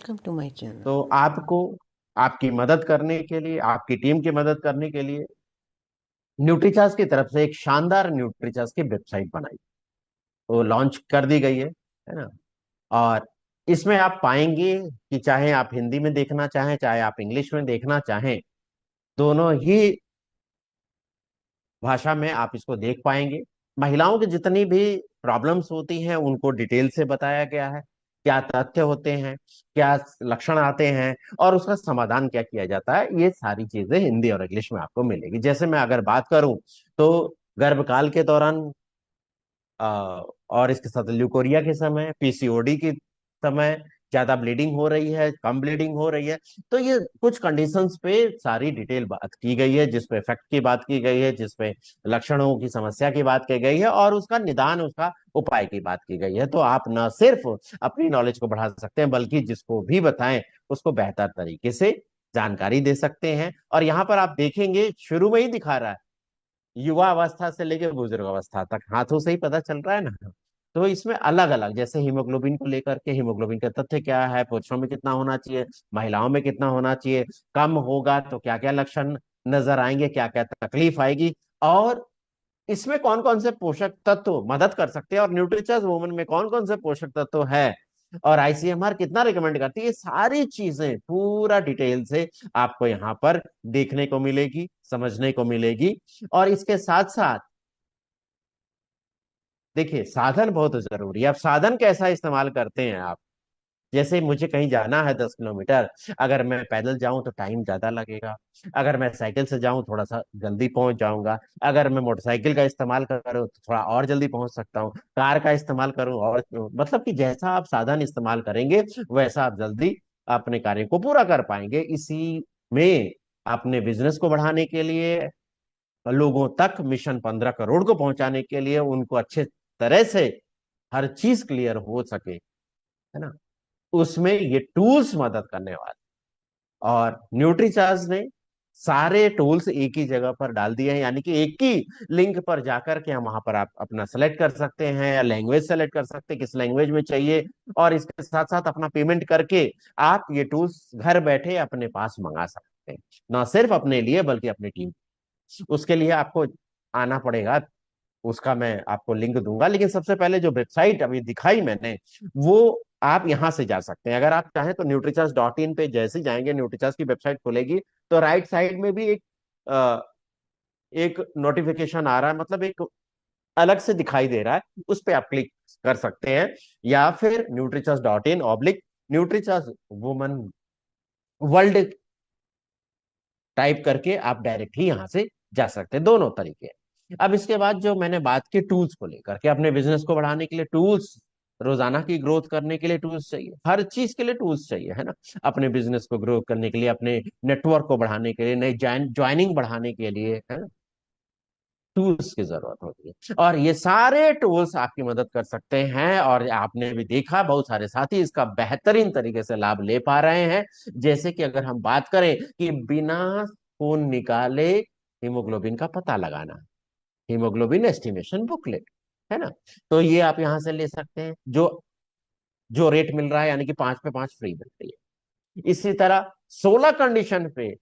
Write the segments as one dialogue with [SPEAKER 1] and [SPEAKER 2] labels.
[SPEAKER 1] Come to my channel.
[SPEAKER 2] तो आपको, आपकी मदद करने के लिए, आपकी टीम की मदद करने के लिए न्यूट्रीचार्ज की तरफ से एक शानदार न्यूट्रीचार्ज की वेबसाइट बनाई, वो लॉन्च कर दी गई है ना। और इसमें आप पाएंगे कि चाहे आप हिंदी में देखना चाहें, चाहे आप इंग्लिश में देखना चाहें, दोनों ही भाषा में आप इसको देख पाएंगे। महिलाओं की जितनी भी प्रॉब्लम्स होती हैं उनको डिटेल से बताया गया है, क्या तथ्य होते हैं, क्या लक्षण आते हैं, और उसका समाधान क्या किया जाता है। ये सारी चीजें हिंदी और इंग्लिश में आपको मिलेगी। जैसे मैं अगर बात करूं तो गर्भकाल के दौरान और इसके साथ ल्यूकोरिया के समय, पीसीओडी के समय, ज्यादा ब्लीडिंग हो रही है, कम ब्लीडिंग हो रही है, तो ये कुछ कंडीशंस पे सारी डिटेल बात की गई है, जिसपे इफेक्ट की बात की गई है, जिसपे लक्षणों की समस्या की बात की गई है, और उसका निदान, उसका उपाय की बात की गई है। तो आप न सिर्फ अपनी नॉलेज को बढ़ा सकते हैं, बल्कि जिसको भी बताएं उसको बेहतर तरीके से जानकारी दे सकते हैं। और यहाँ पर आप देखेंगे शुरू में ही दिखा रहा है, युवा अवस्था से लेकर बुजुर्ग अवस्था तक हाथों से ही पता चल रहा है ना। तो इसमें अलग अलग, जैसे हीमोग्लोबिन को लेकर के, हीमोग्लोबिन का तथ्य क्या है, पुरुषों में कितना होना चाहिए, महिलाओं में कितना होना चाहिए, कम होगा तो क्या क्या लक्षण नजर आएंगे, क्या क्या तकलीफ आएगी, और इसमें कौन कौन से पोषक तत्व मदद कर सकते हैं, और न्यूट्रिचर्स वुमन में कौन कौन से पोषक तत्व है, और आईसीएमआर कितना रिकमेंड करती है, ये सारी चीजें पूरा डिटेल से आपको यहाँ पर देखने को मिलेगी, समझने को मिलेगी। और इसके साथ साथ देखिए, साधन बहुत जरूरी है। अब साधन कैसा इस्तेमाल करते हैं आप? जैसे मुझे कहीं जाना है 10 किलोमीटर, अगर मैं पैदल जाऊं तो टाइम ज्यादा लगेगा, अगर मैं साइकिल से जाऊं थोड़ा सा जल्दी पहुंच जाऊंगा, अगर मैं मोटरसाइकिल का इस्तेमाल करूं तो थोड़ा और जल्दी पहुंच सकता हूं, कार का इस्तेमाल करूं और मतलब कि जैसा आप साधन इस्तेमाल करेंगे वैसा आप जल्दी अपने कार्य को पूरा कर पाएंगे। इसी में अपने बिजनेस को बढ़ाने के लिए, लोगों तक मिशन 15 करोड़ को पहुंचाने के लिए, उनको अच्छे तरह से हर चीज क्लियर हो सके, है ना, उसमें ये टूल्स मदद करने वाले। और न्यूट्रीचार्ज ने सारे टूल्स एक ही जगह पर डाल दिए हैं, यानी कि एक ही लिंक पर जाकर के हम वहां पर आप अपना सेलेक्ट कर सकते हैं, या लैंग्वेज सेलेक्ट कर सकते हैं किस लैंग्वेज में चाहिए, और इसके साथ साथ अपना पेमेंट करके आप ये टूल्स घर बैठे अपने पास मंगा सकते हैं, ना सिर्फ अपने लिए बल्कि अपनी टीम। उसके लिए आपको आना पड़ेगा, उसका मैं आपको लिंक दूंगा, लेकिन सबसे पहले जो वेबसाइट अभी दिखाई मैंने, वो आप यहां से जा सकते हैं। अगर आप चाहें तो न्यूट्रीचार्ज.इन पे जैसे ही जाएंगे, न्यूट्रीचार्ज की वेबसाइट खुलेगी, तो राइट साइड में भी अ, एक नोटिफिकेशन आ रहा है, मतलब एक अलग से दिखाई दे रहा है, उस पे आप क्लिक कर सकते हैं, या फिर न्यूट्रीचार्ज.इन/ न्यूट्रीचार्ज वुमन वर्ल्ड टाइप करके आप डायरेक्ट ही यहां से जा सकते हैं। दोनों तरीके हैं। अब इसके बाद जो मैंने बात की टूल्स को लेकर के, अपने बिजनेस को बढ़ाने के लिए टूल्स, रोजाना की ग्रोथ करने के लिए टूल्स चाहिए, हर चीज के लिए टूल्स चाहिए, है ना। अपने बिजनेस को ग्रो करने के लिए, अपने नेटवर्क को बढ़ाने के लिए, नई ज्वाइनिंग बढ़ाने के लिए, है ना, टूल्स की जरूरत होती है। और ये सारे टूल्स आपकी मदद कर सकते हैं, और आपने भी देखा बहुत सारे साथी इसका बेहतरीन तरीके से लाभ ले पा रहे हैं। जैसे कि अगर हम बात करें कि बिना खून निकाले हीमोग्लोबिन का पता लगाना, हीमोग्लोबिन एस्टिमेशन बुकलेट, है ना, तो ये आप यहां से ले सकते हैं, जो जो रेट मिल रहा है, यानी कि 5 पे 5 फ्री मिल रही है। इसी तरह 16 कंडीशन पे,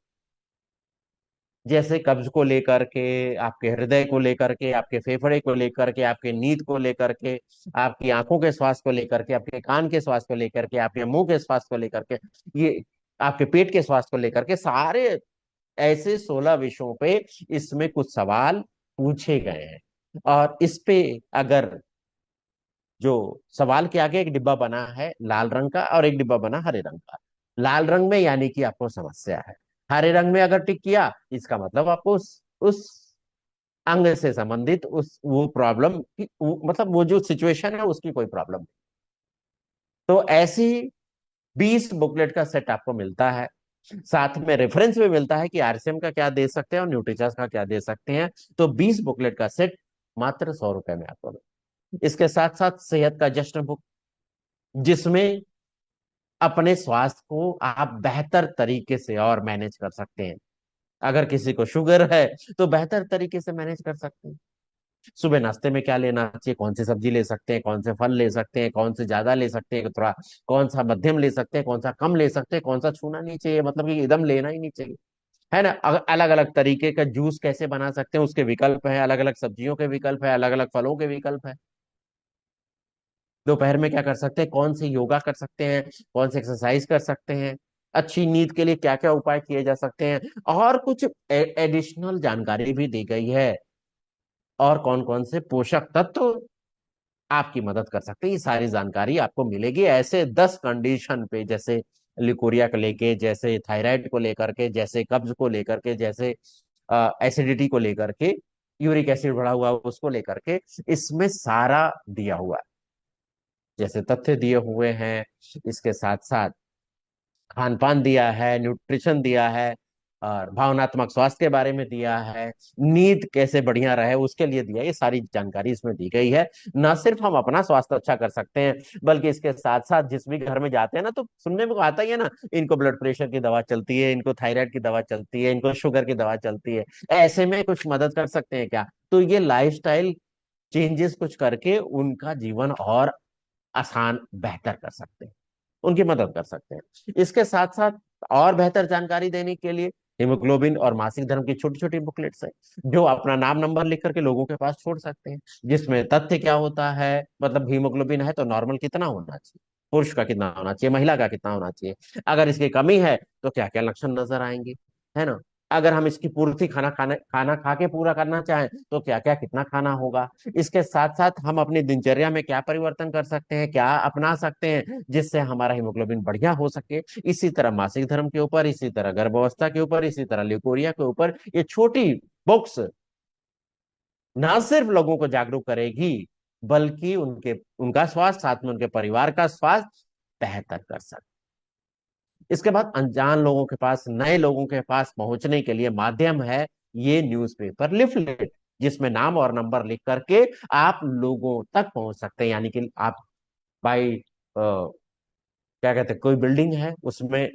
[SPEAKER 2] जैसे कब्ज को लेकर के, आपके हृदय को लेकर के, आपके फेफड़े को लेकर के, आपके नींद को लेकर के, आपकी आंखों के स्वास्थ्य को लेकर के, आपके कान के स्वास्थ्य को लेकर के, आपके मुंह के स्वास्थ्य को लेकर के, ये आपके पेट के स्वास्थ्य को लेकर के, सारे ऐसे 16 विषयों पे इसमें कुछ सवाल पूछे गए हैं। और इस पे अगर, जो सवाल के आगे एक डिब्बा बना है लाल रंग का और एक डिब्बा बना हरे रंग का, लाल रंग में यानी कि आपको समस्या है, हरे रंग में अगर टिक किया इसका मतलब आपको उस अंग से संबंधित उस वो प्रॉब्लम की मतलब वो जो सिचुएशन है उसकी कोई प्रॉब्लम नहीं। तो ऐसी 20 बुकलेट का सेट आपको मिलता है। साथ में रेफरेंस भी मिलता है कि आरसीएम का क्या दे सकते हैं और न्यूट्रीचार्ज का क्या दे सकते हैं। तो 20 बुकलेट का सेट मात्र 100 रुपए में आपको मिलता है। इसके साथ साथ सेहत का जश्न बुक, जिसमें अपने स्वास्थ्य को आप बेहतर तरीके से और मैनेज कर सकते हैं। अगर किसी को शुगर है तो बेहतर तरीके से मैनेज कर सकते हैं, सुबह नाश्ते में क्या लेना चाहिए, कौन सी सब्जी ले सकते हैं, कौन से फल ले सकते हैं, कौन से ज्यादा ले सकते हैं थोड़ा, कौन सा मध्यम ले सकते हैं, कौन सा कम ले सकते हैं, कौन सा छूना नहीं चाहिए, मतलब कि एकदम लेना ही नहीं चाहिए, है ना। अलग अलग तरीके का जूस कैसे बना सकते हैं उसके विकल्प है, अलग अलग सब्जियों के विकल्प है, अलग अलग फलों के विकल्प है। दोपहर में क्या कर सकते हैं, कौन से योगा कर सकते हैं, कौन से एक्सरसाइज कर सकते हैं, अच्छी नींद के लिए क्या क्या उपाय किए जा सकते हैं, और कुछ एडिशनल जानकारी भी दी गई है, और कौन कौन से पोषक तत्व आपकी मदद कर सकते हैं, ये सारी जानकारी आपको मिलेगी ऐसे 10 कंडीशन पे, जैसे लिकोरिया को लेके, जैसे थायराइड को लेकर के, जैसे कब्ज को लेकर के, जैसे एसिडिटी को लेकर के, यूरिक एसिड बढ़ा हुआ उसको लेकर के, इसमें सारा दिया हुआ है, जैसे तथ्य दिए हुए हैं, इसके साथ साथ खान पान दिया है, न्यूट्रिशन दिया है, और भावनात्मक स्वास्थ्य के बारे में दिया है, नींद कैसे बढ़िया रहे उसके लिए दिया है। ये सारी जानकारी इसमें दी गई है। न सिर्फ हम अपना स्वास्थ्य अच्छा कर सकते हैं, बल्कि इसके साथ साथ जिस भी घर में जाते हैं ना, तो सुनने में आता ही है ना, इनको ब्लड प्रेशर की दवा चलती है, इनको थायराइड की दवा चलती है, इनको शुगर की दवा चलती है, ऐसे में कुछ मदद कर सकते हैं क्या? तो ये लाइफस्टाइल चेंजेस कुछ करके उनका जीवन और आसान बेहतर कर सकते हैं, उनकी मदद कर सकते हैं। इसके साथ साथ और बेहतर जानकारी देने के लिए हिमोग्लोबिन और मासिक धर्म की छोटी छोटी बुकलेट्स है, जो अपना नाम नंबर लिख करके लोगों के पास छोड़ सकते हैं, जिसमें तथ्य क्या होता है, मतलब हीमोग्लोबिन है तो नॉर्मल कितना होना चाहिए, पुरुष का कितना होना चाहिए, महिला का कितना होना चाहिए, अगर इसकी कमी है तो क्या क्या लक्षण नजर आएंगे, है ना। अगर हम इसकी पूर्ति खाना खा के पूरा करना चाहें तो क्या क्या कितना खाना होगा। इसके साथ साथ हम अपनी दिनचर्या में क्या परिवर्तन कर सकते हैं, क्या अपना सकते हैं जिससे हमारा हीमोग्लोबिन बढ़िया हो सके। इसी तरह मासिक धर्म के ऊपर, इसी तरह गर्भावस्था के ऊपर, इसी तरह ल्यूकोरिया के ऊपर ये छोटी बुक्स ना सिर्फ लोगों को जागरूक करेगी, बल्कि उनके उनका स्वास्थ्य, साथ में उनके परिवार का स्वास्थ्य बेहतर कर सकते। इसके बाद अनजान लोगों के पास, नए लोगों के पास पहुंचने के लिए माध्यम है ये न्यूज़पेपर लिफलेट, जिसमें नाम और नंबर लिख करके आप लोगों तक पहुंच सकते हैं। यानी कि आप बाई क्या कहते हैं, कोई बिल्डिंग है उसमें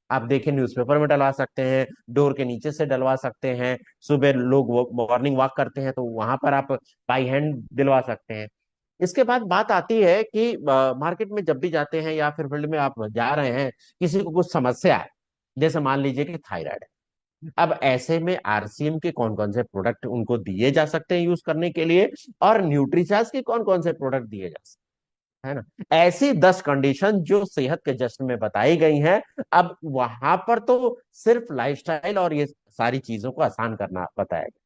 [SPEAKER 2] आप देखें न्यूज़पेपर में डलवा सकते हैं, डोर के नीचे से डलवा सकते हैं, सुबह लोग मॉर्निंग वॉक करते हैं तो वहां पर आप बाई हैंड दिलवा सकते हैं। इसके बाद बात आती है कि मार्केट में जब भी जाते हैं या फिर फील्ड में आप जा रहे हैं, किसी को कुछ समस्या है, जैसे मान लीजिए कि थायराइड है, अब ऐसे में आरसीएम के कौन कौन से प्रोडक्ट उनको दिए जा सकते हैं यूज करने के लिए, और न्यूट्रीचार्ज के कौन कौन से प्रोडक्ट दिए जा सकते हैं, है ना। ऐसी 10 कंडीशन जो सेहत के जश्न में बताई गई हैं। अब वहां पर तो सिर्फ लाइफस्टाइल और ये सारी चीजों को आसान करना बताया गया,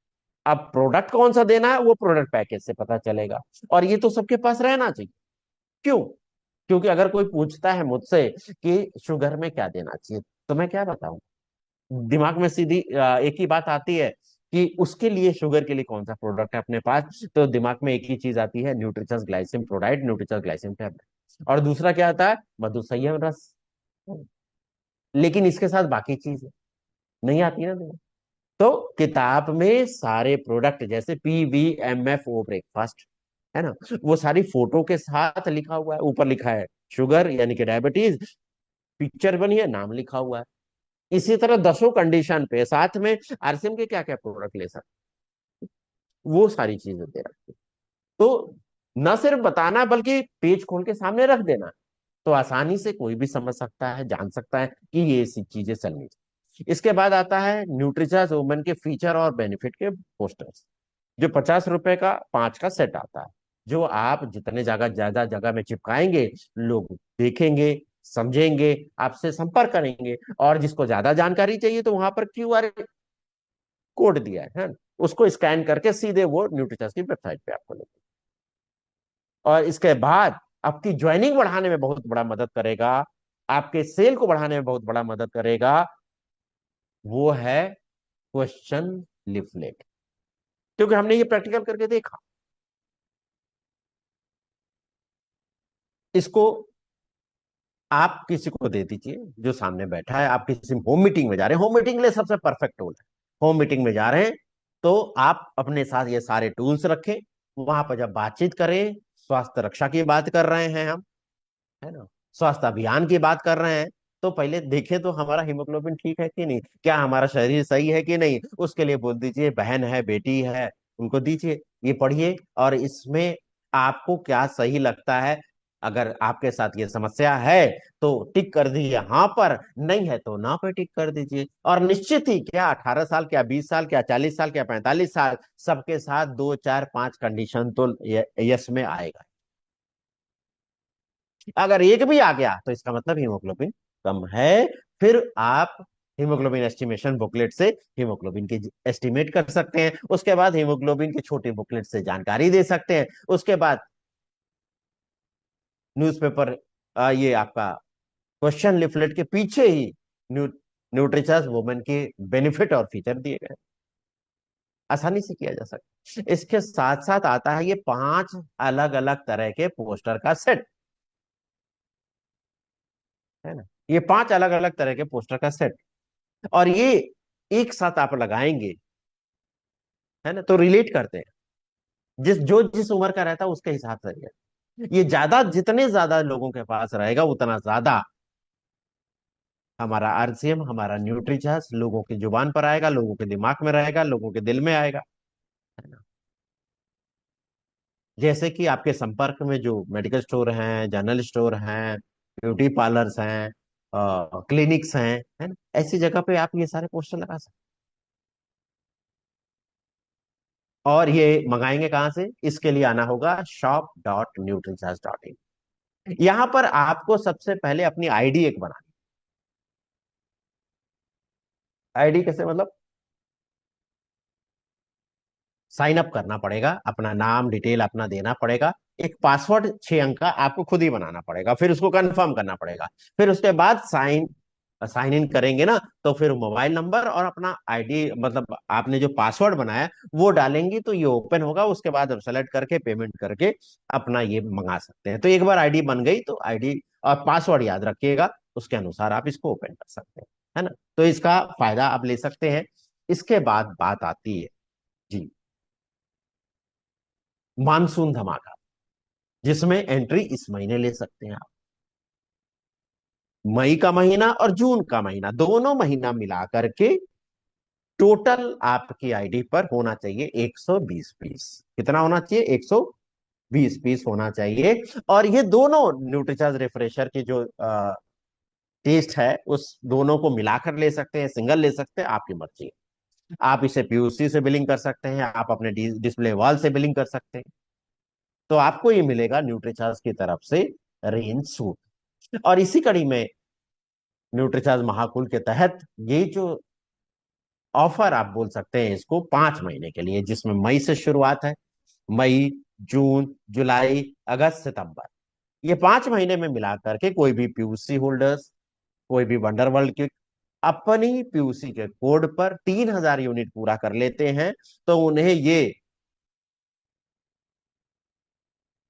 [SPEAKER 2] अब प्रोडक्ट कौन सा देना है वो प्रोडक्ट पैकेज से पता चलेगा, और ये तो सबके पास रहना चाहिए। क्यों? क्योंकि अगर कोई पूछता है मुझसे कि शुगर में क्या देना चाहिए, तो मैं क्या बताऊं, दिमाग में सीधी एक ही बात आती है कि उसके लिए शुगर के लिए कौन सा प्रोडक्ट है अपने पास, तो दिमाग में एक ही चीज आती है, न्यूट्रिचर्स ग्लाइसिन प्रोडाइट, न्यूट्रिचर्स ग्लाइसिन टैबलेट, और दूसरा क्या आता है, मधु संयम रस। लेकिन इसके साथ बाकी चीज नहीं आती ना दिमाग। तो किताब में सारे प्रोडक्ट, जैसे PVMFO ब्रेकफास्ट, है ना, वो सारी फोटो के साथ लिखा हुआ है, ऊपर लिखा है शुगर यानी कि डायबिटीज, पिक्चर बनी है, नाम लिखा हुआ है। इसी तरह 10 कंडीशन पे साथ में आरसीएम के क्या क्या प्रोडक्ट ले सकते, वो सारी चीजें दे रखी है। तो न सिर्फ बताना बल्कि पेज खोल के सामने रख देना, तो आसानी से कोई भी समझ सकता है, जान सकता है कि ये ऐसी चीजें चलनी चाहिए। इसके बाद आता है न्यूट्रिचार्ज वुमेन के फीचर और बेनिफिट के पोस्टर्स, जो 50 रुपए का 5 का सेट आता है, जो आप जितने जगह ज्यादा जगह में चिपकाएंगे, लोग देखेंगे, समझेंगे, आपसे संपर्क करेंगे, और जिसको ज्यादा जानकारी चाहिए तो वहां पर QR कोड दिया है, उसको स्कैन करके सीधे वो न्यूट्रिचार्ज की वेबसाइट पे आपको लेंगे। और इसके बाद आपकी ज्वाइनिंग बढ़ाने में बहुत बड़ा मदद करेगा, आपके सेल को बढ़ाने में बहुत बड़ा मदद करेगा, वो है क्वेश्चन लिफलेट, क्योंकि हमने ये प्रैक्टिकल करके देखा। इसको आप किसी को दे दीजिए जो सामने बैठा है, आप किसी होम मीटिंग में जा रहे हैं, होम मीटिंग के लिए सबसे परफेक्ट टूल है, होम मीटिंग में जा रहे हैं तो आप अपने साथ ये सारे टूल्स रखें, वहां पर जब बातचीत करें, स्वास्थ्य रक्षा की बात कर रहे हैं हम, है ना, स्वास्थ्य अभियान की बात कर रहे हैं, तो पहले देखें तो हमारा हीमोग्लोबिन ठीक है कि नहीं, क्या हमारा शरीर सही है कि नहीं, उसके लिए बोल दीजिए बहन है, बेटी है, उनको दीजिए, ये पढ़िए, और इसमें आपको क्या सही लगता है। अगर आपके साथ ये समस्या है तो टिक कर दीजिए हाँ पर, नहीं है तो ना पे टिक कर दीजिए। और निश्चित ही क्या 18 साल, क्या 20 साल, क्या 40 साल, क्या 45 साल, सबके साथ 2 4 5 कंडीशन तो यस में आएगा। अगर एक भी आ गया तो इसका मतलब हीमोग्लोबिन कम है। फिर आप हीमोग्लोबिन एस्टिमेशन बुकलेट से हीमोग्लोबिन की एस्टिमेट कर सकते हैं। उसके बाद हीमोग्लोबिन के छोटे बुकलेट से जानकारी दे सकते हैं। उसके बाद न्यूज़पेपर, ये आपका क्वेश्चन लिफलेट के पीछे ही न्यूट्रिचर्स वुमेन के बेनिफिट और फीचर दिए गए, आसानी से किया जा सकता है। इसके साथ साथ आता है ये 5 अलग अलग तरह के पोस्टर का सेट, है ना। ये 5 अलग अलग तरह के पोस्टर का सेट, और ये एक साथ आप लगाएंगे, है ना, तो रिलेट करते हैं। जिस उम्र का रहता है उसके हिसाब से ये ज्यादा, जितने ज्यादा लोगों के पास रहेगा उतना ज्यादा हमारा आरसीएम, हमारा न्यूट्रीचार्ज लोगों की जुबान पर आएगा, लोगों के दिमाग में रहेगा, लोगों के दिल में आएगा, है ना। जैसे कि आपके संपर्क में जो मेडिकल स्टोर हैं, जनरल स्टोर हैं, ब्यूटी पार्लर्स हैं, क्लिनिक्स हैं, है ना, ऐसी जगह पे आप ये सारे पोस्टर लगा सकते हैं। और ये मंगाएंगे कहाँ से, इसके लिए आना होगा shop.nutrichart.in। यहां पर आपको सबसे पहले अपनी आईडी एक बनानी। आईडी कैसे, मतलब साइन अप करना पड़ेगा, अपना नाम डिटेल अपना देना पड़ेगा, एक पासवर्ड 6 अंक का आपको खुद ही बनाना पड़ेगा, फिर उसको कंफर्म करना पड़ेगा। फिर उसके बाद साइन साइन इन करेंगे ना, तो फिर मोबाइल नंबर और अपना आईडी, मतलब आपने जो पासवर्ड बनाया वो डालेंगी तो ये ओपन होगा। उसके बाद सेलेक्ट करके पेमेंट करके अपना ये मंगा सकते हैं। तो एक बार आईडी बन गई तो आईडी और पासवर्ड याद रखिएगा, उसके अनुसार आप इसको ओपन कर सकते हैं, है ना। तो इसका फायदा आप ले सकते हैं। इसके बाद बात आती है जी, मानसून धमाका, जिसमें एंट्री इस महीने ले सकते हैं आप। मई का महीना और जून का महीना, दोनों महीना मिला करके टोटल आपकी आईडी पर होना चाहिए 120 पीस। कितना होना चाहिए, 120 पीस होना चाहिए। और ये दोनों न्यूट्रीचार्ज रिफ्रेशर के जो टेस्ट है उस दोनों को मिलाकर ले सकते हैं, सिंगल ले सकते हैं, आपकी मर्जी है। आप इसे पीयूसी से बिलिंग कर सकते हैं, आप अपने डिस्प्ले वॉल से बिलिंग कर सकते हैं। तो आपको ये मिलेगा न्यूट्रीचार्ज की तरफ से रेंज सूट। और इसी कड़ी में न्यूट्रीचार्ज महाकुल के तहत ये जो ऑफर आप बोल सकते हैं इसको 5 महीने के लिए, जिसमें मई से शुरुआत है। मई, जून, जुलाई, अगस्त, सितंबर, ये 5 महीने में मिला करके कोई भी पीयूसी होल्डर्स, कोई भी वंडरवर्ल्ड के अपनी पीयूसी के कोड पर 3,000 यूनिट पूरा कर लेते हैं तो उन्हें ये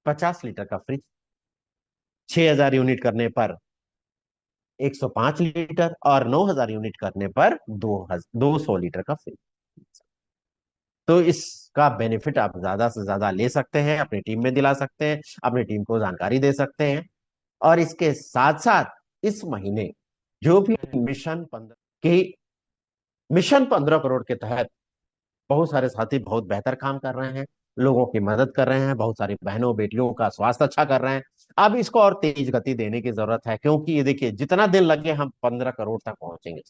[SPEAKER 2] 50 लीटर का फ्रिज, 6,000 यूनिट करने पर 105 लीटर, और 9,000 यूनिट करने पर 200 लीटर का फ्रिज। तो इसका बेनिफिट आप ज्यादा से ज्यादा ले सकते हैं, अपनी टीम में दिला सकते हैं, अपनी टीम को जानकारी दे सकते हैं। और इसके साथ साथ इस महीने जो भी मिशन 15 करोड़ के तहत बहुत सारे साथी बहुत बेहतर काम कर रहे हैं, लोगों की मदद कर रहे हैं, बहुत सारी बहनों बेटियों का स्वास्थ्य अच्छा कर रहे हैं। अब इसको और तेज गति देने की जरूरत है, क्योंकि ये देखिए जितना दिन लगे हम 15 करोड़ तक पहुंचेंगे।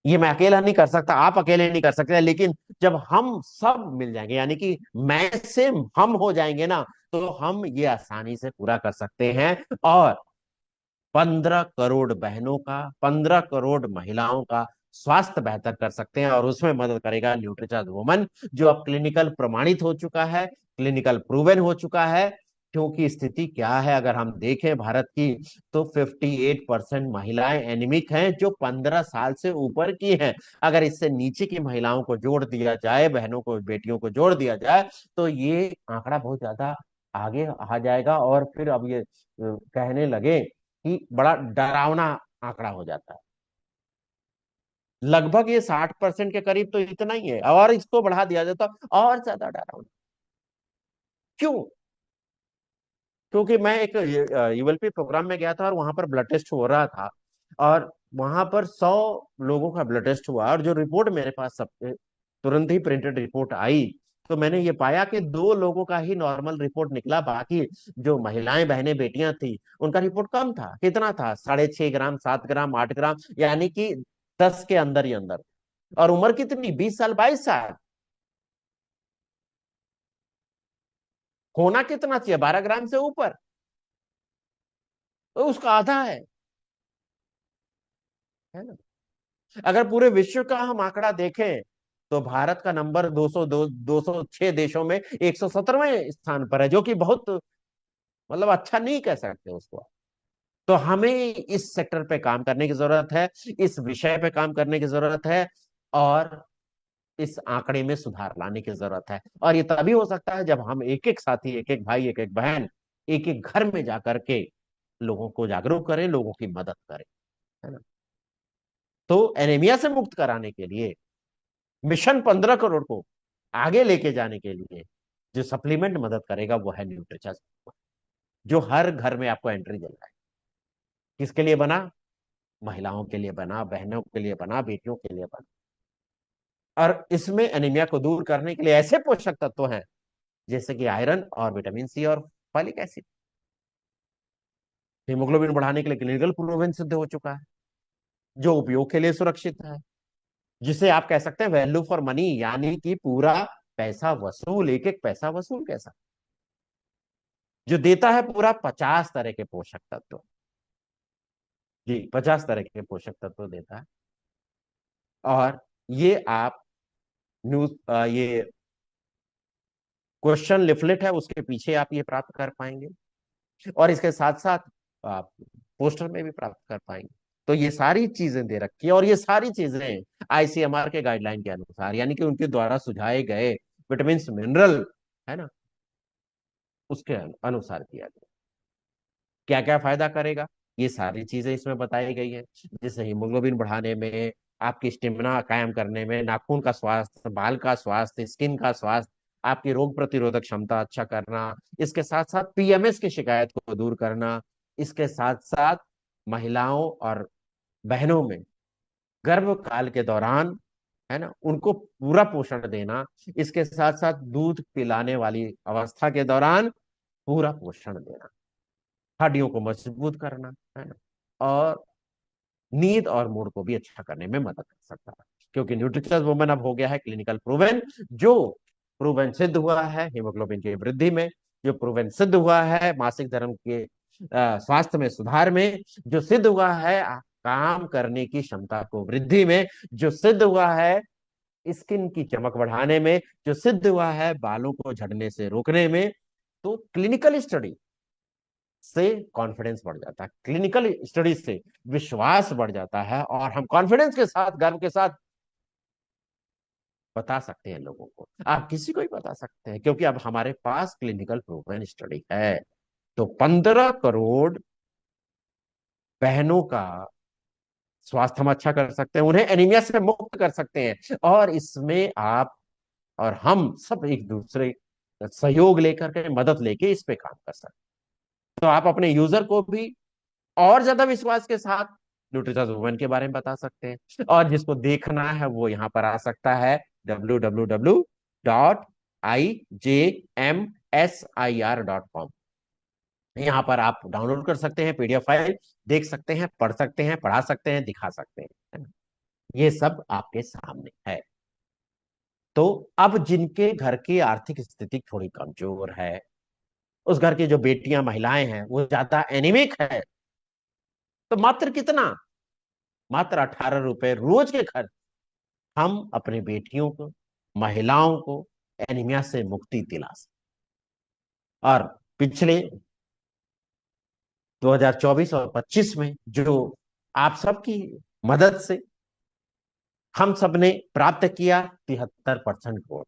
[SPEAKER 2] ये मैं अकेला नहीं कर सकता, आप अकेले नहीं कर सकते, लेकिन जब हम सब मिल जाएंगे, यानी कि मैं से हम हो जाएंगे ना, तो हम ये आसानी से पूरा कर सकते हैं। और 15 करोड़ बहनों का, 15 करोड़ महिलाओं का स्वास्थ्य बेहतर कर सकते हैं। और उसमें मदद करेगा न्यूट्रीचार्ज वुमन, जो अब क्लिनिकल प्रमाणित हो चुका है, क्लिनिकल प्रूवन हो चुका है। क्योंकि स्थिति क्या है अगर हम देखें भारत की, तो 58% महिलाएं एनीमिक हैं जो 15 साल से ऊपर की हैं। अगर इससे नीचे की महिलाओं को जोड़ दिया जाए, बहनों को बेटियों को जोड़ दिया जाए, तो ये आंकड़ा बहुत ज्यादा आगे आ जाएगा। और फिर अब ये कहने लगे कि बड़ा डरावना आंकड़ा हो जाता है। लगभग ये 60% के करीब तो इतना ही है, और इसको बढ़ा दिया जाता और ज्यादा डरावना। क्यों? क्योंकि मैं एक यूएलपी प्रोग्राम में गया था और वहां पर ब्लड टेस्ट हो रहा था, और वहां पर 100 लोगों का ब्लड टेस्ट हुआ, और जो रिपोर्ट मेरे पास सब तुरंत ही प्रिंटेड रिपोर्ट आई तो मैंने ये पाया कि 2 लोगों का ही नॉर्मल रिपोर्ट निकला, बाकी जो महिलाएं बहनें बेटियां थी उनका रिपोर्ट कम था। कितना था? 6.5 ग्राम, 7 ग्राम, 8 ग्राम, यानी कि 10 के अंदर ही अंदर। और उम्र कितनी? 20 साल, 22 साल। होना कितना चाहिए? 12 ग्राम से ऊपर। तो उसका आधा है ना। अगर पूरे विश्व का हम आंकड़ा देखें तो भारत का नंबर 206 देशों में 117वें स्थान पर है, जो कि बहुत, मतलब अच्छा नहीं कह सकते उसको। तो हमें इस सेक्टर पे काम करने की जरूरत है, इस विषय पे काम करने की जरूरत है, और इस आंकड़े में सुधार लाने की जरूरत है। और ये तभी हो सकता है जब हम एक एक साथी, एक एक भाई, एक एक बहन, एक एक घर में जाकर के लोगों को जागरूक करें, लोगों की मदद करें, है ना। तो एनीमिया से मुक्त कराने के लिए, मिशन 15 करोड़ को आगे लेके जाने के लिए जो सप्लीमेंट मदद करेगा वो है न्यूट्रिचर्स, जो हर घर में आपको एंट्री दिला है। किसके लिए बना? महिलाओं के लिए बना, बहनों के लिए बना, बेटियों के लिए बना। और इसमें एनीमिया को दूर करने के लिए ऐसे पोषक तत्व हैं जैसे कि आयरन और विटामिन सी और फॉलिक एसिड। हीमोग्लोबिन बढ़ाने के लिए क्लिनिकल प्रूवन सिद्ध हो चुका है, जो उपयोग के लिए सुरक्षित है, जिसे आप कह सकते हैं वैल्यू फॉर मनी, यानी कि पूरा पैसा वसूल, एक एक पैसा वसूल कैसा, जो देता है पूरा 50 तरह के पोषक तत्व। जी, 50 तरह के पोषक तत्व देता है। और ये आप न्यूज, ये क्वेश्चन लिफलेट है, उसके पीछे आप ये प्राप्त कर पाएंगे, और इसके साथ साथ आप पोस्टर में भी प्राप्त कर पाएंगे। तो ये सारी चीजें दे रखी है, और ये सारी चीजें आईसीएमआर के गाइडलाइन के अनुसार, यानी कि उनके द्वारा सुझाए गए विटामिन मिनरल, है ना, उसके अनुसार किया गया। क्या क्या फायदा करेगा, ये सारी चीजें इसमें बताई गई है। जैसे हीमोग्लोबिन बढ़ाने में, आपकी स्टेमिना कायम करने में, नाखून का स्वास्थ्य, बाल का स्वास्थ्य, स्किन का स्वास्थ्य, आपकी रोग प्रतिरोधक क्षमता अच्छा करना, इसके साथ साथ पीएमएस की शिकायत को दूर करना, इसके साथ साथ महिलाओं और बहनों में गर्भ काल के दौरान, है ना, उनको पूरा पोषण देना, इसके साथ साथ दूध पिलाने वाली अवस्था के दौरान पूरा पोषण देना, हड्डियों को मजबूत करना, है ना, और नींद और मूड को भी अच्छा करने में मदद कर सकता है। क्योंकि न्यूट्रिशस वुमेन अब हो गया है क्लिनिकल प्रूवन, जो प्रूवन सिद्ध हुआ है हीमोग्लोबिन की वृद्धि में, जो प्रूवन सिद्ध हुआ है मासिक धर्म के स्वास्थ्य में सुधार में, जो सिद्ध हुआ है काम करने की क्षमता को वृद्धि में, जो सिद्ध हुआ है स्किन की चमक बढ़ाने में, जो सिद्ध हुआ है बालों को झड़ने से रोकने में। तो क्लिनिकल स्टडी से कॉन्फिडेंस बढ़ जाता है, क्लिनिकल स्टडीज से विश्वास बढ़ जाता है, और हम कॉन्फिडेंस के साथ, गर्व के साथ बता सकते हैं लोगों को, आप किसी को ही बता सकते हैं, क्योंकि अब हमारे पास क्लिनिकल प्रूवन स्टडी है। तो 15 करोड़ बहनों का स्वास्थ्य हम अच्छा कर सकते हैं, उन्हें एनीमिया से मुक्त कर सकते हैं, और इसमें आप और हम सब एक दूसरे सहयोग लेकर के, मदद लेके इस पे काम कर सकते हैं। तो आप अपने यूजर को भी और ज्यादा विश्वास के साथ न्यूट्रिशस वुमेन के बारे में बता सकते हैं, और जिसको देखना है वो यहाँ पर आ सकता है, www.ijmsir.com। यहाँ पर आप डाउनलोड कर सकते हैं पीडीएफ फाइल, देख सकते हैं, पढ़ सकते हैं, पढ़ा सकते हैं, दिखा सकते हैं, है ना? ये सब आपके सामने है। तो अब जिनके घर की आर्थिक स्थिति थोड़ी कमजोर है, उस घर की जो बेटियां, महिलाएं हैं, वो ज्यादा एनीमिक है, तो मात्र कितना, मात्र 18 रुपए रोज के खर्च, हम अपनी बेटियों को, महिलाओं को एनीमिया से मुक्ति दिला सकते। और पिछले 2024 और 25 में जो आप सबकी मदद से हम सबने प्राप्त किया 73% ग्रोथ,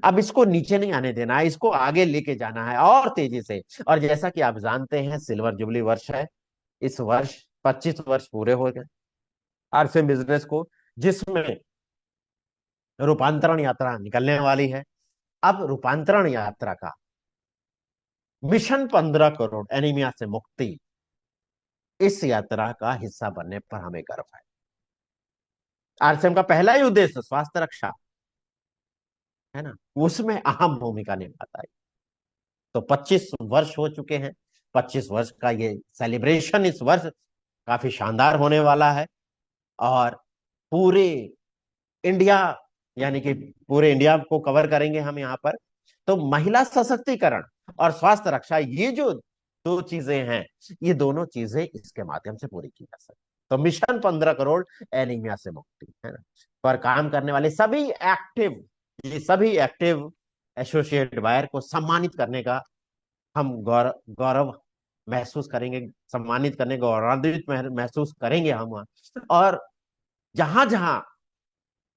[SPEAKER 2] अब इसको नीचे नहीं आने देना है, इसको आगे लेके जाना है और तेजी से। और जैसा कि आप जानते हैं सिल्वर जुबली वर्ष है, इस वर्ष 25 वर्ष पूरे हो गए आरसीएम बिजनेस को, जिसमें रूपांतरण यात्रा निकलने वाली है। अब रूपांतरण यात्रा का मिशन 15 करोड़ एनीमिया से मुक्ति, इस यात्रा का हिस्सा बनने पर हमें गर्व है। आरसीएम का पहला ही उद्देश्य स्वास्थ्य रक्षा, है ना, उसमें अहम भूमिका निभाता है। तो 25 वर्ष हो चुके हैं। 25 वर्ष का ये सेलिब्रेशन इस वर्ष काफी शानदार होने वाला है। और पूरे इंडिया, यानी कि पूरे इंडिया को कवर करेंगे हम यहाँ पर। तो महिला सशक्तिकरण और स्वास्थ्य रक्षा, ये जो दो चीजें हैं, ये दोनों चीजें इसके माध्यम से पूरी की जा सकती। तो मिशन 15 करोड़ एनीमिया से मुक्ति, है ना, पर काम करने वाले सभी एक्टिव, ये सभी एक्टिव एसोसिएट बायर को सम्मानित करने का हम गौरव गौरव महसूस करेंगे, सम्मानित करने, गौरवान्वित महसूस करेंगे हम। और जहां जहां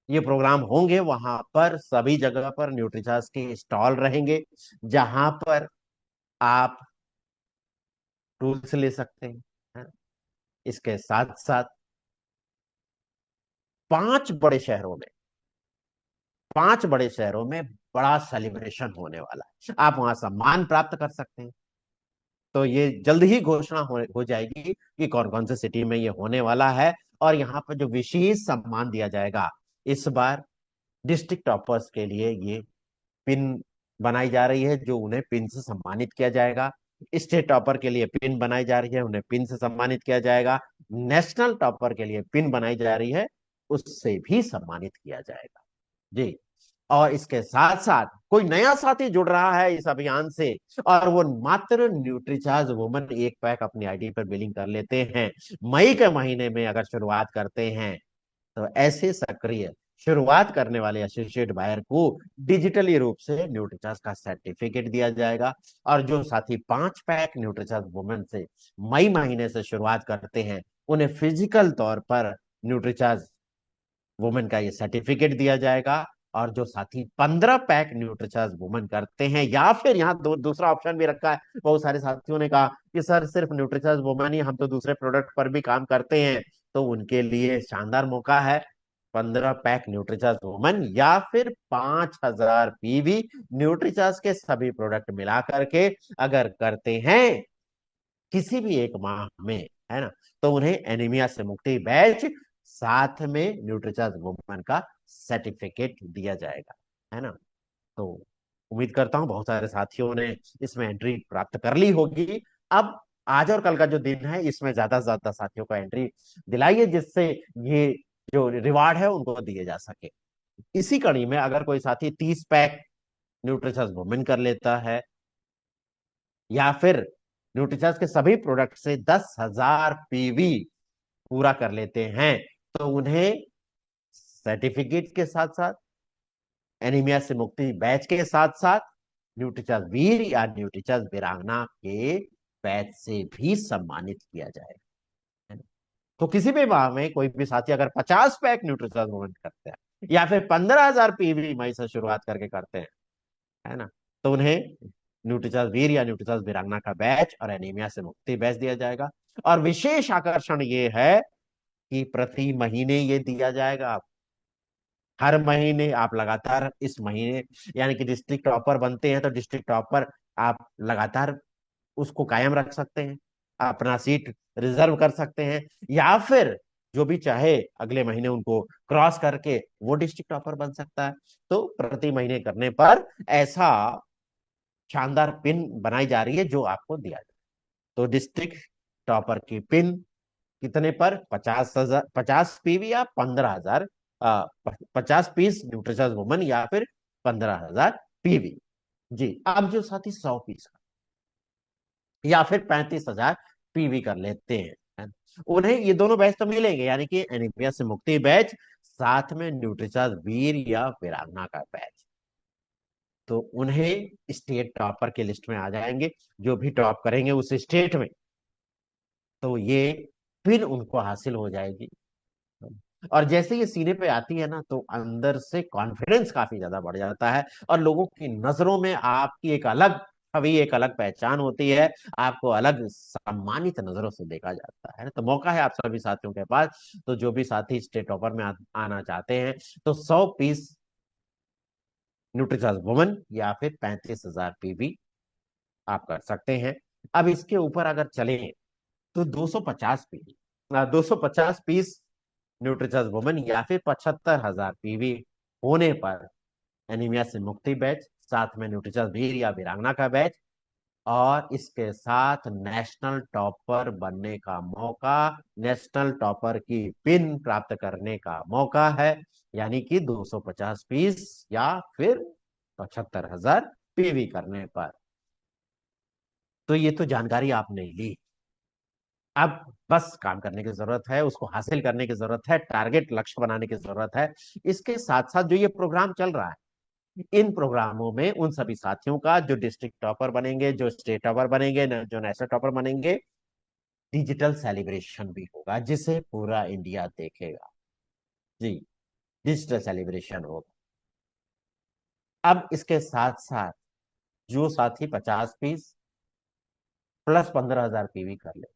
[SPEAKER 2] ये प्रोग्राम होंगे वहां पर सभी जगह पर न्यूट्रीचार्ज के स्टॉल रहेंगे, जहां पर आप टूल्स ले सकते हैं, है ना? इसके साथ साथ 5 बड़े शहरों में, 5 बड़े शहरों में बड़ा सेलिब्रेशन होने वाला है, आप वहां सम्मान प्राप्त कर सकते हैं। तो ये जल्द ही घोषणा हो जाएगी कि कौन कौन से सिटी में ये होने वाला है। और यहाँ पर जो विशेष सम्मान दिया जाएगा इस बार, डिस्ट्रिक्ट टॉपर्स के लिए ये पिन बनाई जा रही है, जो उन्हें पिन से सम्मानित किया जाएगा। स्टेट टॉपर के लिए पिन बनाई जा रही है, उन्हें पिन से सम्मानित किया जाएगा। नेशनल टॉपर के लिए पिन बनाई जा रही है, उससे भी सम्मानित किया जाएगा। जी। और इसके साथ साथ कोई नया साथी जुड़ रहा है इस अभियान से, और वो मात्र न्यूट्रीचार्ज वुमन 1 पैक अपनी आईडी पर बिलिंग कर लेते हैं, मई के महीने में अगर शुरुआत करते हैं, तो ऐसे सक्रिय शुरुआत करने वाले एसोसिएट बायर को डिजिटली रूप से न्यूट्रीचार्ज का सर्टिफिकेट दिया जाएगा। और जो साथी 5 पैक न्यूट्रीचार्ज वुमेन से मई महीने से शुरुआत करते हैं, उन्हें फिजिकल तौर पर न्यूट्रीचार्ज वुमेन का ये सर्टिफिकेट दिया जाएगा। और जो साथी 15 पैक न्यूट्रीचार्ज वुमेन करते हैं, या फिर यहाँ दूसरा ऑप्शन भी रखा है, बहुत सारे साथियों ने कहा कि सर सिर्फ न्यूट्रीचार्ज वुमेन ही, हम तो दूसरे प्रोडक्ट पर भी काम करते हैं, तो उनके लिए शानदार मौका है। 15 पैक न्यूट्रीचार्ज वुमेन या फिर 5000 पीवी न्यूट्रीचार्ज के सभी प्रोडक्ट मिला करके अगर करते हैं किसी भी एक माह में, है ना, तो उन्हें एनीमिया से मुक्ति बैच, साथ में न्यूट्रीचार्ज वुमन का सर्टिफिकेट दिया जाएगा, है ना। तो उम्मीद करता हूं बहुत सारे साथियों ने इसमें एंट्री प्राप्त कर ली होगी। अब आज और कल का जो दिन है, इसमें ज्यादा से ज्यादा साथियों को एंट्री दिलाइए, जिससे ये जो रिवार्ड है उनको दिए जा सके। इसी कड़ी में अगर कोई साथी 30 पैक न्यूट्रीचार्ज वुमेन कर लेता है, या फिर न्यूट्रीचार्ज के सभी प्रोडक्ट से 10,000 पीवी पूरा कर लेते हैं, तो उन्हें सर्टिफिकेट के साथ साथ, एनीमिया से मुक्ति बैच के साथ साथ, न्यूट्रीचार्ज वीर या न्यूट्रीचार्ज वीरांगना के बैच से भी सम्मानित किया जाएगा, है ना? तो किसी भी माह में कोई भी साथी अगर 50 पैक न्यूट्रीचार्ज मूवमेंट करते हैं, या फिर 15,000 पीवी मई से शुरुआत करके करते हैं, है ना, तो उन्हें न्यूट्रीचार्ज वीर या न्यूट्रीचार्ज वीरांगना का बैच और एनीमिया से मुक्ति बैच दिया जाएगा। और विशेष आकर्षण ये है कि प्रति महीने ये दिया जाएगा। हर महीने आप लगातार इस महीने, यानी कि डिस्ट्रिक्ट टॉपर बनते हैं तो डिस्ट्रिक्ट टॉपर आप लगातार उसको कायम रख सकते हैं, अपना सीट रिजर्व कर सकते हैं, या फिर जो भी चाहे अगले महीने उनको क्रॉस करके वो डिस्ट्रिक्ट टॉपर बन सकता है। तो प्रति महीने करने पर ऐसा शानदार पिन बनाई जा रही है जो आपको दिया जाए। तो डिस्ट्रिक्ट टॉपर की पिन कितने पर? 50,000, 50 पीवी या 15,000, 50 पीस न्यूट्रिशस वुमन या फिर 15,000 पीवी। जी। अब जो साथी 100 पीस या फिर 35,000 पीवी कर लेते हैं, है ना? उन्हें ये दोनों बैच तो मिलेंगे, यानी कि एनीमिया से मुक्ति बैच, साथ में न्यूट्रिचार्ज वीर या वीरांगना का बैच। तो उन्हें स्टेट टॉपर के लिस्ट में आ जाएंगे, जो भी टॉप करेंगे उस स्टेट में, तो ये फिर उनको हासिल हो जाएगी। और जैसे ये सीने पे आती है ना, तो अंदर से कॉन्फिडेंस काफी ज्यादा बढ़ जाता है, और लोगों की नजरों में आपकी एक अलग छवि, एक अलग पहचान होती है, आपको अलग सम्मानित नजरों से देखा जाता है। तो मौका है आप सभी साथियों के पास, तो जो भी साथी स्टेट टॉपर में आना चाहते हैं, तो 100 पीस न्यूट्रीचार्ज वुमन या फिर 35,000 पीवी आप कर सकते हैं। अब इसके ऊपर अगर चलें, तो 250 पीवी, 250 पीस न्यूट्रीचार्ज वुमन या फिर 75,000 पीवी होने पर एनीमिया से मुक्ति बैच, साथ में न्यूट्रिचर्स वीर या वीरांगना का बैच, और इसके साथ नेशनल टॉपर बनने का मौका, नेशनल टॉपर की पिन प्राप्त करने का मौका है, यानी कि 250 पीस या फिर 75,000 पीवी करने पर। तो ये तो जानकारी आपने ली। अब बस काम करने की जरूरत है, उसको हासिल करने की जरूरत है, टारगेट लक्ष्य बनाने की जरूरत है। इसके साथ साथ जो ये प्रोग्राम चल रहा है, इन प्रोग्रामों में उन सभी साथियों का जो डिस्ट्रिक्ट टॉपर बनेंगे, जो स्टेट टॉपर बनेंगे, जो नेशनल टॉपर बनेंगे, डिजिटल सेलिब्रेशन भी होगा जिसे पूरा इंडिया देखेगा। जी, डिजिटल सेलिब्रेशन होगा। अब इसके साथ साथ जो साथी 50 पीस प्लस 15,000 पीवी कर ले,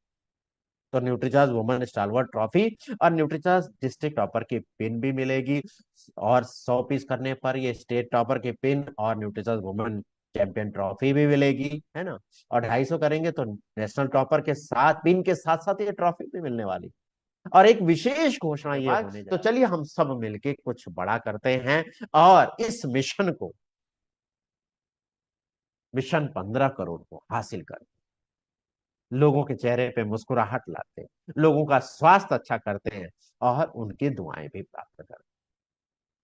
[SPEAKER 2] तो न्यूट्रीचार्ज वुमेन स्टालवर्ट ट्रॉफी और न्यूट्रीचार्ज डिस्ट्रिक्ट टॉपर की पिन भी मिलेगी। और 100 पीस करने पर ये स्टेट टॉपर की पिन और न्यूट्रीचार्ज वुमेन चैंपियन ट्रॉफी भी मिलेगी, है ना। और 250 करेंगे तो नेशनल टॉपर के साथ पिन के साथ साथ ये ट्रॉफी भी मिलने वाली। और एक विशेष घोषणा ये होने जा, तो चलिए हम सब मिलके कुछ बड़ा करते हैं और इस मिशन को, मिशन 15 करोड़ को हासिल करते, लोगों के चेहरे पे मुस्कुराहट लाते, लोगों का स्वास्थ्य अच्छा करते हैं और उनकी दुआएं भी प्राप्त करते हैं।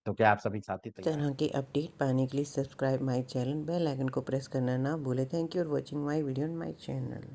[SPEAKER 2] तो क्या आप सभी साथी
[SPEAKER 1] इस
[SPEAKER 2] तैयार हैं?
[SPEAKER 1] तरह के अपडेट पाने के लिए subscribe my channel, bell icon को प्रेस करना ना भूलें। Thank you for watching my video on my channel.